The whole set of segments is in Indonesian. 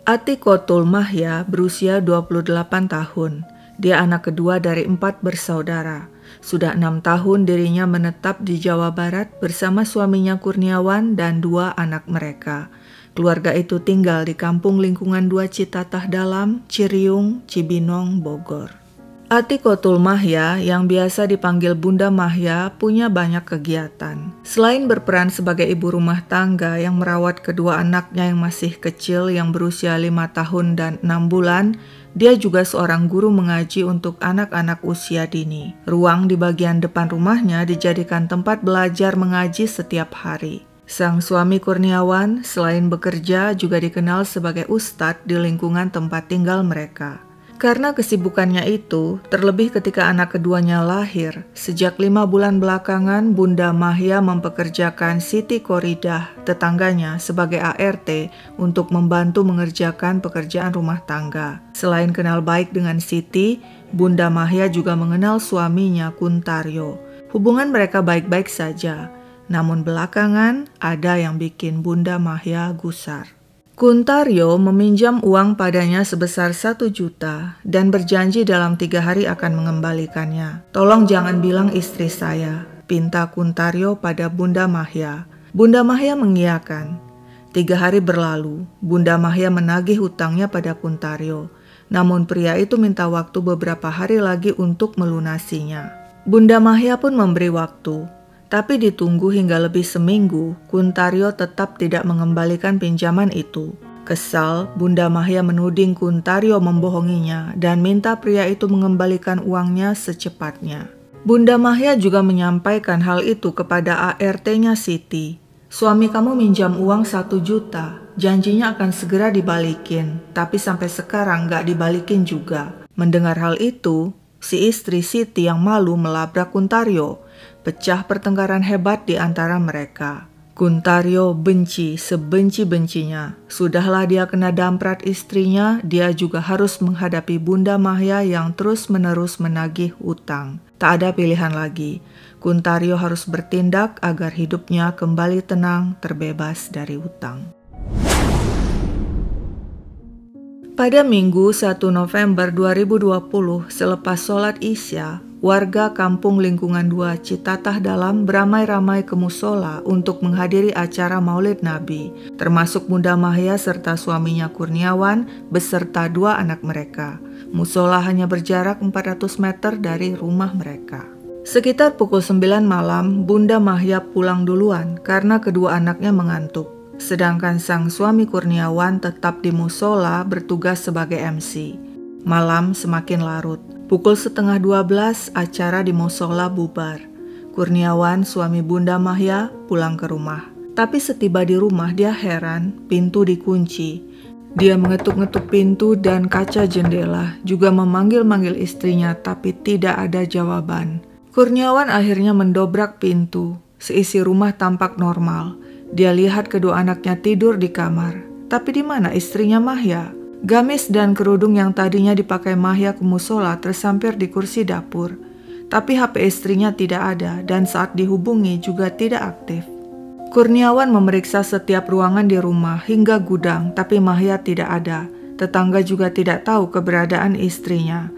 Atikotul Mahya berusia 28 tahun. Dia anak kedua dari 4 bersaudara. Sudah 6 tahun dirinya menetap di Jawa Barat bersama suaminya Kurniawan dan 2 anak mereka. Keluarga itu tinggal di kampung lingkungan 2 Citatah Dalam, Ciriung, Cibinong, Bogor. Atikotul Mahya yang biasa dipanggil Bunda Mahya punya banyak kegiatan. Selain berperan sebagai ibu rumah tangga yang merawat kedua anaknya yang masih kecil yang berusia 5 tahun dan 6 bulan, dia juga seorang guru mengaji untuk anak-anak usia dini. Ruang di bagian depan rumahnya dijadikan tempat belajar mengaji setiap hari. Sang suami Kurniawan selain bekerja juga dikenal sebagai ustadz di lingkungan tempat tinggal mereka. Karena kesibukannya itu, terlebih ketika anak keduanya lahir, sejak 5 bulan belakangan Bunda Mahya mempekerjakan Siti Koridah, tetangganya, sebagai ART untuk membantu mengerjakan pekerjaan rumah tangga. Selain kenal baik dengan Siti, Bunda Mahya juga mengenal suaminya Kuntaryo. Hubungan mereka baik-baik saja, namun belakangan ada yang bikin Bunda Mahya gusar. Kuntaryo meminjam uang padanya sebesar 1 juta dan berjanji dalam 3 hari akan mengembalikannya. "Tolong jangan bilang istri saya," pinta Kuntaryo pada Bunda Mahya. Bunda Mahya mengiyakan. 3 hari berlalu, Bunda Mahya menagih hutangnya pada Kuntaryo. Namun pria itu minta waktu beberapa hari lagi untuk melunasinya. Bunda Mahya pun memberi waktu. Tapi ditunggu hingga lebih seminggu, Kuntaryo tetap tidak mengembalikan pinjaman itu. Kesal, Bunda Mahya menuding Kuntaryo membohonginya dan minta pria itu mengembalikan uangnya secepatnya. Bunda Mahya juga menyampaikan hal itu kepada ART-nya Siti. "Suami kamu minjam uang 1 juta, janjinya akan segera dibalikin, tapi sampai sekarang gak dibalikin juga." Mendengar hal itu, si istri Siti yang malu melabrak Kuntaryo. Pecah pertengkaran hebat di antara mereka. Kuntaryo benci sebenci-bencinya. Sudahlah dia kena damprat istrinya, dia juga harus menghadapi Bunda Mahya yang terus-menerus menagih utang. Tak ada pilihan lagi. Kuntaryo harus bertindak agar hidupnya kembali tenang, terbebas dari utang. Pada Minggu 1 November 2020, selepas sholat Isya, warga kampung lingkungan 2 Citatah Dalam beramai-ramai ke musola untuk menghadiri acara Maulid Nabi, termasuk Bunda Mahya serta suaminya Kurniawan beserta 2 anak mereka. Musola hanya berjarak 400 meter dari rumah mereka. Sekitar pukul 9 malam, Bunda Mahya pulang duluan karena kedua anaknya mengantuk. Sedangkan sang suami Kurniawan tetap di musola bertugas sebagai MC. Malam semakin larut. Pukul 11:30 acara di musola bubar. Kurniawan, suami Bunda Mahya, pulang ke rumah. Tapi setiba di rumah dia heran, pintu dikunci. Dia mengetuk-ngetuk pintu dan kaca jendela, juga memanggil-manggil istrinya tapi tidak ada jawaban. Kurniawan akhirnya mendobrak pintu. Seisi rumah tampak normal. Dia lihat kedua anaknya tidur di kamar. Tapi di mana istrinya Mahya? Gamis dan kerudung yang tadinya dipakai Mahya ke musola tersampir di kursi dapur. Tapi HP istrinya tidak ada dan saat dihubungi juga tidak aktif. Kurniawan memeriksa setiap ruangan di rumah hingga gudang, tapi Mahya tidak ada. Tetangga juga tidak tahu keberadaan istrinya.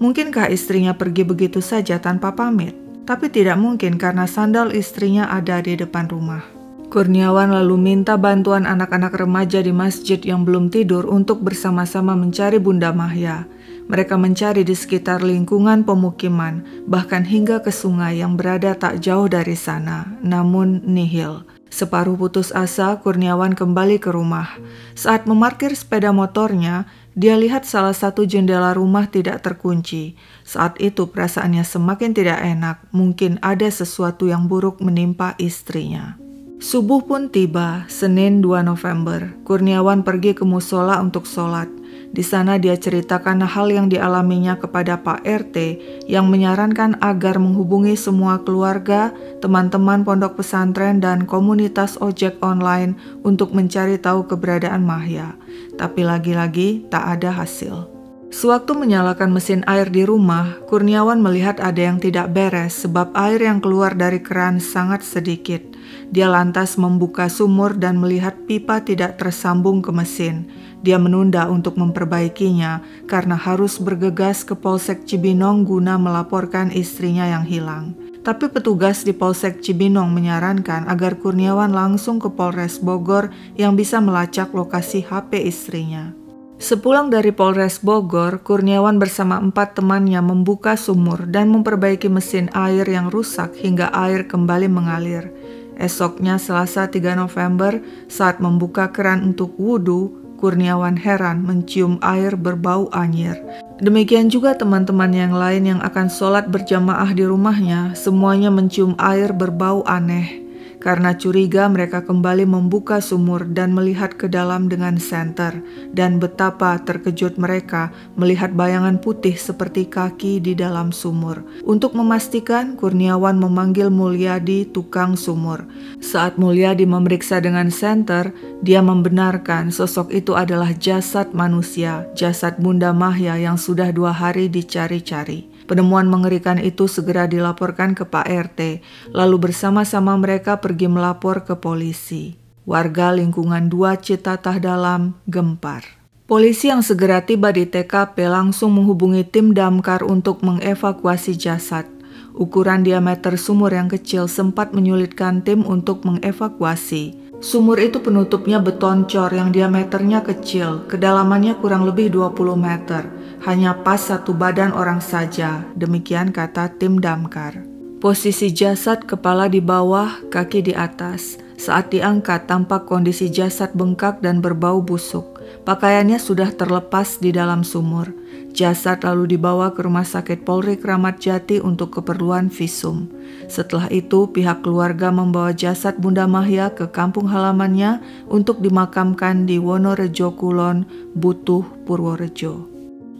Mungkinkah istrinya pergi begitu saja tanpa pamit? Tapi tidak mungkin karena sandal istrinya ada di depan rumah. Kurniawan lalu minta bantuan anak-anak remaja di masjid yang belum tidur untuk bersama-sama mencari Bunda Mahya. Mereka mencari di sekitar lingkungan pemukiman, bahkan hingga ke sungai yang berada tak jauh dari sana, namun nihil. Separuh putus asa, Kurniawan kembali ke rumah. Saat memarkir sepeda motornya, dia lihat salah satu jendela rumah tidak terkunci. Saat itu perasaannya semakin tidak enak, mungkin ada sesuatu yang buruk menimpa istrinya. Subuh pun tiba, Senin 2 November. Kurniawan pergi ke musola untuk sholat. Di sana dia ceritakan hal yang dialaminya kepada Pak RT yang menyarankan agar menghubungi semua keluarga, teman-teman pondok pesantren dan komunitas ojek online untuk mencari tahu keberadaan Mahya. Tapi lagi-lagi tak ada hasil. Sewaktu menyalakan mesin air di rumah, Kurniawan melihat ada yang tidak beres sebab air yang keluar dari keran sangat sedikit. Dia lantas membuka sumur dan melihat pipa tidak tersambung ke mesin. Dia menunda untuk memperbaikinya karena harus bergegas ke Polsek Cibinong guna melaporkan istrinya yang hilang. Tapi petugas di Polsek Cibinong menyarankan agar Kurniawan langsung ke Polres Bogor yang bisa melacak lokasi HP istrinya. Sepulang dari Polres Bogor, Kurniawan bersama 4 temannya membuka sumur dan memperbaiki mesin air yang rusak hingga air kembali mengalir. Esoknya Selasa 3 November, saat membuka keran untuk wudhu, Kurniawan heran mencium air berbau anyir. Demikian juga teman-teman yang lain yang akan sholat berjamaah di rumahnya, semuanya mencium air berbau aneh. Karena curiga, mereka kembali membuka sumur dan melihat ke dalam dengan senter. Dan betapa terkejut mereka melihat bayangan putih seperti kaki di dalam sumur. Untuk memastikan, Kurniawan memanggil Mulyadi, tukang sumur. Saat Mulyadi memeriksa dengan senter, dia membenarkan sosok itu adalah jasad manusia, jasad Bunda Mahya yang sudah 2 hari dicari-cari. Penemuan mengerikan itu segera dilaporkan ke Pak RT, lalu bersama-sama mereka pergi melapor ke polisi. Warga lingkungan 2 Citatah Dalam gempar. Polisi yang segera tiba di TKP langsung menghubungi tim damkar untuk mengevakuasi jasad. Ukuran diameter sumur yang kecil sempat menyulitkan tim untuk mengevakuasi. Sumur itu penutupnya beton cor yang diameternya kecil, kedalamannya kurang lebih 20 meter. Hanya pas 1 badan orang saja, demikian kata tim damkar. Posisi jasad kepala di bawah, kaki di atas. Saat diangkat tampak kondisi jasad bengkak dan berbau busuk. Pakaiannya sudah terlepas di dalam sumur. Jasad lalu dibawa ke Rumah Sakit Polri Kramat Jati untuk keperluan visum. Setelah itu pihak keluarga membawa jasad Bunda Mahya ke kampung halamannya untuk dimakamkan di Wonorejo Kulon, Butuh, Purworejo.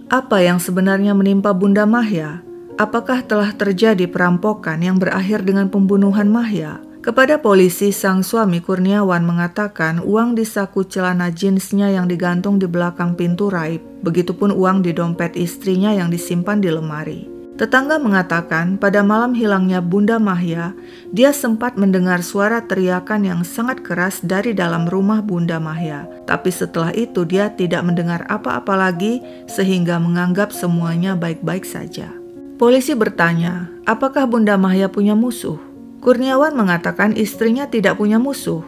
Apa yang sebenarnya menimpa Bunda Mahya? Apakah telah terjadi perampokan yang berakhir dengan pembunuhan Mahya? Kepada polisi, sang suami Kurniawan mengatakan uang di saku celana jeansnya yang digantung di belakang pintu raib. Begitupun uang di dompet istrinya yang disimpan di lemari. Tetangga mengatakan pada malam hilangnya Bunda Mahya, dia sempat mendengar suara teriakan yang sangat keras dari dalam rumah Bunda Mahya. Tapi setelah itu dia tidak mendengar apa-apa lagi sehingga menganggap semuanya baik-baik saja. Polisi bertanya, apakah Bunda Mahya punya musuh? Kurniawan mengatakan istrinya tidak punya musuh.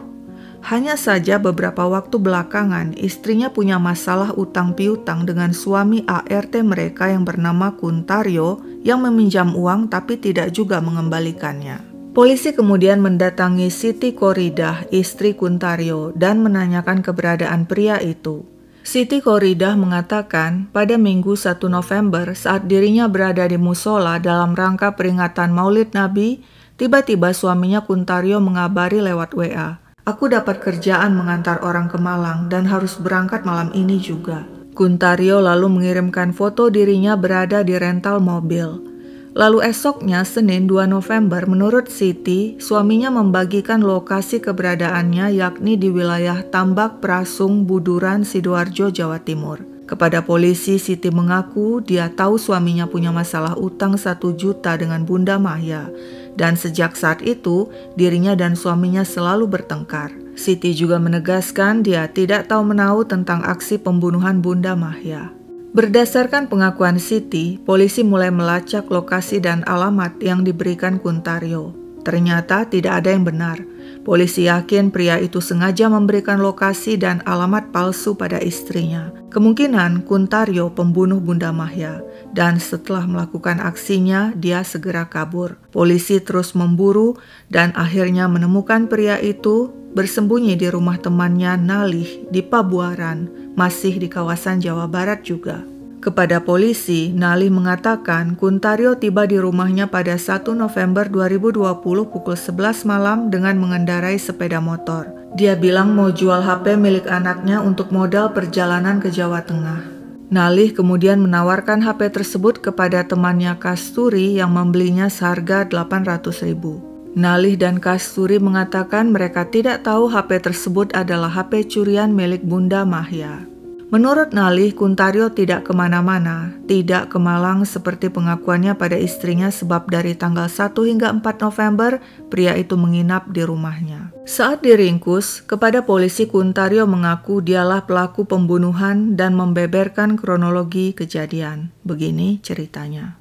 Hanya saja beberapa waktu belakangan istrinya punya masalah utang piutang dengan suami ART mereka yang bernama Kuntaryo yang meminjam uang tapi tidak juga mengembalikannya. Polisi kemudian mendatangi Siti Koridah, istri Kuntaryo, dan menanyakan keberadaan pria itu. Siti Koridah mengatakan pada Minggu 1 November saat dirinya berada di musola dalam rangka peringatan Maulid Nabi, tiba-tiba suaminya Kuntaryo mengabari lewat WA. Aku dapat kerjaan mengantar orang ke Malang dan harus berangkat malam ini juga. Kuntaryo lalu mengirimkan foto dirinya berada di rental mobil. Lalu esoknya Senin 2 November menurut Siti, suaminya membagikan lokasi keberadaannya yakni di wilayah Tambak Prasung, Buduran, Sidoarjo, Jawa Timur. Kepada polisi, Siti mengaku dia tahu suaminya punya masalah utang 1 juta dengan Bunda Mahya. Dan sejak saat itu, dirinya dan suaminya selalu bertengkar. Siti juga menegaskan dia tidak tahu menahu tentang aksi pembunuhan Bunda Mahya. Berdasarkan pengakuan Siti, polisi mulai melacak lokasi dan alamat yang diberikan Kuntaryo. Ternyata tidak ada yang benar. Polisi yakin pria itu sengaja memberikan lokasi dan alamat palsu pada istrinya. Kemungkinan Kuntaryo pembunuh Bunda Mahya, dan setelah melakukan aksinya, dia segera kabur. Polisi terus memburu dan akhirnya menemukan pria itu bersembunyi di rumah temannya Nalih di Pabuaran, masih di kawasan Jawa Barat juga. Kepada polisi, Nalih mengatakan Kuntaryo tiba di rumahnya pada 1 November 2020 pukul 11 malam dengan mengendarai sepeda motor. Dia bilang mau jual HP milik anaknya untuk modal perjalanan ke Jawa Tengah. Nalih kemudian menawarkan HP tersebut kepada temannya Kasturi yang membelinya seharga 800.000. Nalih dan Kasturi mengatakan mereka tidak tahu HP tersebut adalah HP curian milik Bunda Mahya. Menurut Nalih, Kuntaryo tidak kemana-mana, tidak ke Malang seperti pengakuannya pada istrinya sebab dari tanggal 1 hingga 4 November, pria itu menginap di rumahnya. Saat diringkus, kepada polisi Kuntario mengaku dialah pelaku pembunuhan dan membeberkan kronologi kejadian. Begini ceritanya.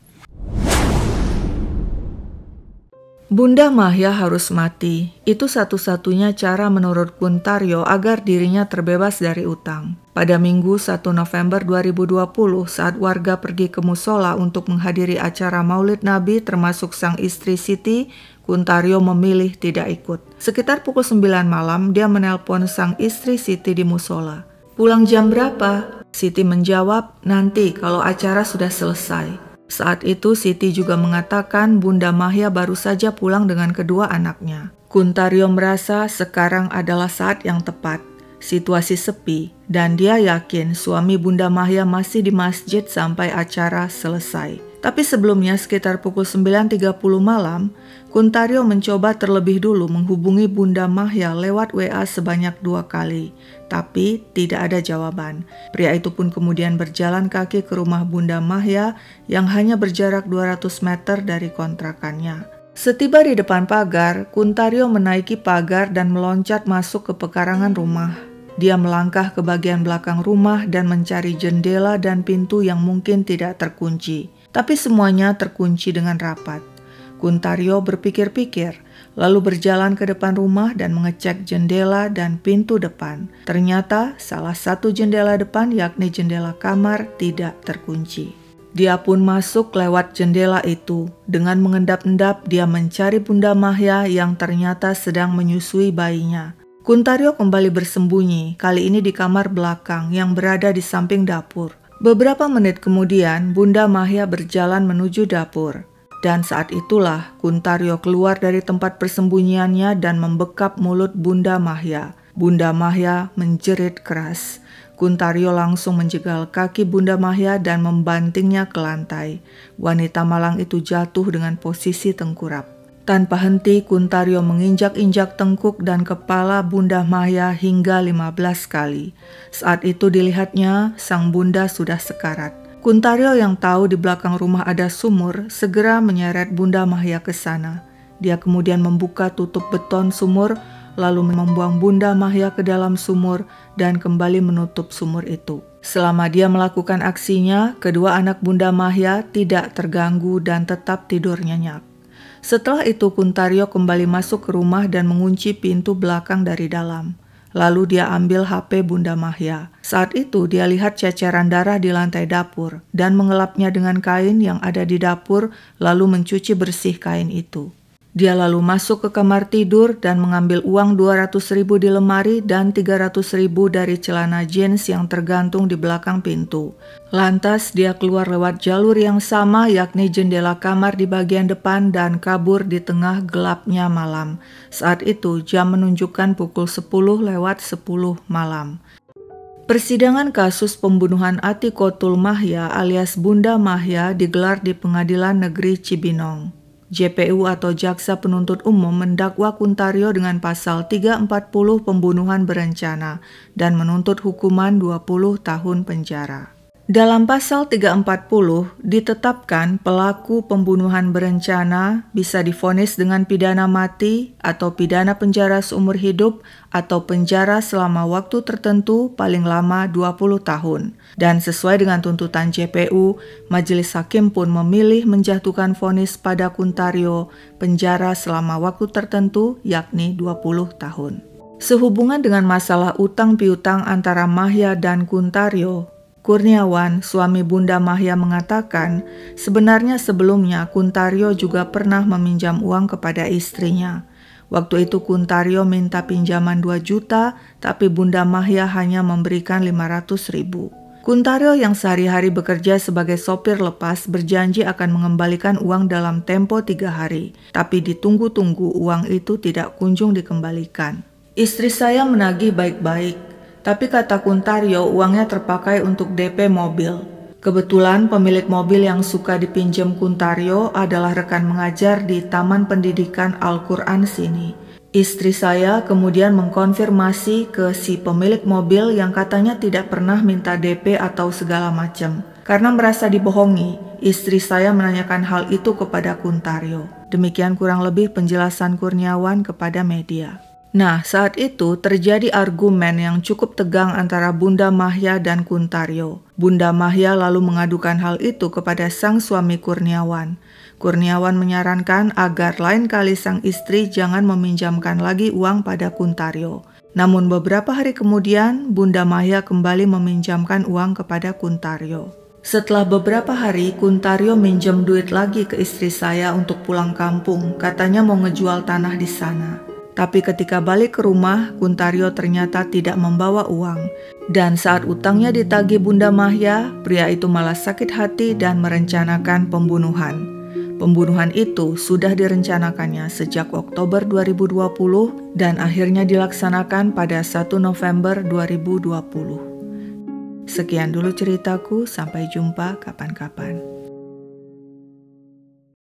Bunda Mahya harus mati. Itu satu-satunya cara menurut Kuntario agar dirinya terbebas dari utang. Pada Minggu 1 November 2020, saat warga pergi ke musola untuk menghadiri acara Maulid Nabi termasuk sang istri Siti, Kuntario memilih tidak ikut. Sekitar pukul 9 malam, dia menelpon sang istri Siti di musola. "Pulang jam berapa?" Siti menjawab, "Nanti kalau acara sudah selesai." Saat itu Siti juga mengatakan Bunda Mahya baru saja pulang dengan kedua anaknya. Kuntario merasa sekarang adalah saat yang tepat. Situasi sepi dan dia yakin suami Bunda Mahya masih di masjid sampai acara selesai. Tapi sebelumnya sekitar pukul 9.30 malam, Kuntario mencoba terlebih dulu menghubungi Bunda Mahya lewat WA sebanyak 2 kali. Tapi tidak ada jawaban. Pria itu pun kemudian berjalan kaki ke rumah Bunda Mahya yang hanya berjarak 200 meter dari kontrakannya. Setiba di depan pagar, Kuntario menaiki pagar dan meloncat masuk ke pekarangan rumah. Dia melangkah ke bagian belakang rumah dan mencari jendela dan pintu yang mungkin tidak terkunci. Tapi semuanya terkunci dengan rapat. Kuntario berpikir-pikir, lalu berjalan ke depan rumah dan mengecek jendela dan pintu depan. Ternyata salah satu jendela depan, yakni jendela kamar, tidak terkunci. Dia pun masuk lewat jendela itu. Dengan mengendap-endap, dia mencari Bunda Mahya yang ternyata sedang menyusui bayinya. Kuntario kembali bersembunyi, kali ini di kamar belakang yang berada di samping dapur. Beberapa menit kemudian, Bunda Mahya berjalan menuju dapur. Dan saat itulah Kuntario keluar dari tempat persembunyiannya dan membekap mulut Bunda Mahya. Bunda Mahya menjerit keras. Kuntario langsung menjegal kaki Bunda Mahya dan membantingnya ke lantai. Wanita malang itu jatuh dengan posisi tengkurap. Tanpa henti, Kuntario menginjak-injak tengkuk dan kepala Bunda Mahya hingga 15 kali. Saat itu dilihatnya, sang bunda sudah sekarat. Kuntario yang tahu di belakang rumah ada sumur, segera menyeret Bunda Mahya ke sana. Dia kemudian membuka tutup beton sumur, lalu membuang Bunda Mahya ke dalam sumur dan kembali menutup sumur itu. Selama dia melakukan aksinya, kedua anak Bunda Mahya tidak terganggu dan tetap tidur nyenyak. Setelah itu Kuntario kembali masuk ke rumah dan mengunci pintu belakang dari dalam. Lalu dia ambil HP Bunda Mahya. Saat itu dia lihat ceceran darah di lantai dapur dan mengelapnya dengan kain yang ada di dapur lalu mencuci bersih kain itu. Dia lalu masuk ke kamar tidur dan mengambil uang 200.000 di lemari dan 300.000 dari celana jeans yang tergantung di belakang pintu. Lantas dia keluar lewat jalur yang sama yakni jendela kamar di bagian depan dan kabur di tengah gelapnya malam. Saat itu jam menunjukkan pukul 10:10 malam. Persidangan kasus pembunuhan Atikotul Mahya alias Bunda Mahya digelar di Pengadilan Negeri Cibinong. JPU atau Jaksa Penuntut Umum mendakwa Kuntario dengan pasal 340 pembunuhan berencana dan menuntut hukuman 20 tahun penjara. Dalam pasal 340 ditetapkan pelaku pembunuhan berencana bisa divonis dengan pidana mati atau pidana penjara seumur hidup atau penjara selama waktu tertentu paling lama 20 tahun. Dan sesuai dengan tuntutan JPU, Majelis Hakim pun memilih menjatuhkan vonis pada Kuntario penjara selama waktu tertentu yakni 20 tahun. Sehubungan dengan masalah utang piutang antara Mahya dan Kuntario, Kurniawan, suami Bunda Mahya mengatakan, sebenarnya sebelumnya Kuntario juga pernah meminjam uang kepada istrinya. Waktu itu Kuntario minta pinjaman 2 juta, tapi Bunda Mahya hanya memberikan 500.000. Kuntario yang sehari-hari bekerja sebagai sopir lepas berjanji akan mengembalikan uang dalam tempo 3 hari, tapi ditunggu-tunggu uang itu tidak kunjung dikembalikan. Istri saya menagih baik-baik. Tapi kata Kuntario uangnya terpakai untuk DP mobil. Kebetulan pemilik mobil yang suka dipinjam Kuntario adalah rekan mengajar di Taman Pendidikan Al-Quran sini. Istri saya kemudian mengkonfirmasi ke si pemilik mobil yang katanya tidak pernah minta DP atau segala macam. Karena merasa dibohongi, istri saya menanyakan hal itu kepada Kuntario. Demikian kurang lebih penjelasan Kurniawan kepada media. Nah, saat itu terjadi argumen yang cukup tegang antara Bunda Mahya dan Kuntario. Bunda Mahya lalu mengadukan hal itu kepada sang suami Kurniawan. Kurniawan menyarankan agar lain kali sang istri jangan meminjamkan lagi uang pada Kuntario. Namun beberapa hari kemudian, Bunda Mahya kembali meminjamkan uang kepada Kuntario. Setelah beberapa hari, Kuntario minjem duit lagi ke istri saya untuk pulang kampung. Katanya mau ngejual tanah di sana. Tapi ketika balik ke rumah, Kuntario ternyata tidak membawa uang. Dan saat utangnya ditagih Bunda Mahya, pria itu malah sakit hati dan merencanakan pembunuhan. Pembunuhan itu sudah direncanakannya sejak Oktober 2020 dan akhirnya dilaksanakan pada 1 November 2020. Sekian dulu ceritaku, sampai jumpa kapan-kapan.